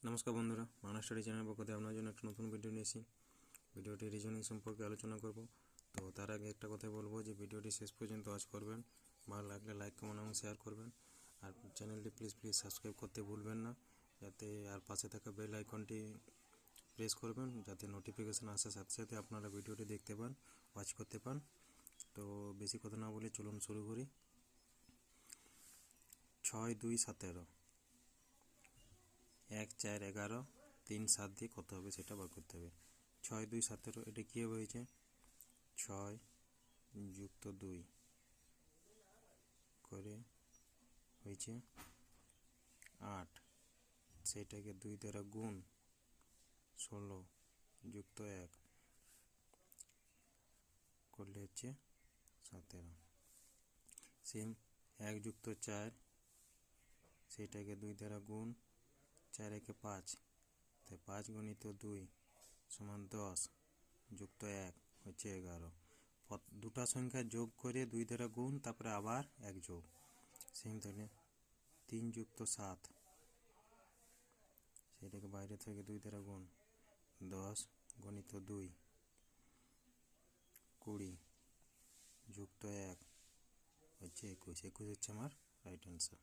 নমস্কার বন্ধুরা, Bangla study channel পক্ষ থেকে আপনার জন্য একটা নতুন ভিডিও নিয়ে এসেছি। ভিডিওটি রিজনিং সম্পর্কে আলোচনা করব। তো তার আগে একটা কথা বলবো যে ভিডিওটি শেষ পর্যন্ত ওয়াচ করবেন। ভালো লাগলে লাইক, কমেন্ট এবং শেয়ার করবেন। আর চ্যানেলটি প্লিজ সাবস্ক্রাইব করতে ভুলবেন না, যাতে আর পাশে থাকা বেল আইকনটি প্রেস করবেন, যাতে নোটিফিকেশান আসার সাথে সাথে আপনারা ভিডিওটি দেখতে পান, ওয়াচ করতে পান। তো বেশি কথা না বলে চলুন শুরু করি। 6, 2, 17, 1, 4, 11, 3, 7 দিয়ে কত হবে সেটা বার করতে হবে। 6, 2, 17 এটা কীভাবে হয়েছে? 6 যুক্ত 2 করে হয়েছে 8, সেটাকে 2 দ্বারা গুণ 16 যুক্ত 1 করলে হচ্ছে 17। সেম 1 যুক্ত 4, সেটাকে 2 দ্বারা গুণ 4 একে 5, তাই 5 গুণিত 2 সমান 10 যুক্ত 1 হচ্ছে 11। দুটা সংখ্যা যোগ করে 2 দ্বারা গুণ, তারপরে আবার 1 যোগ। সেম তাহলে 3 যুক্ত 7, সেটাকে বাইরে থেকে 2 দ্বারা গুণ 10 গণিত 2 20 যুক্ত 1 হচ্ছে 21। 21 হচ্ছে আমার রাইট অ্যান্সার।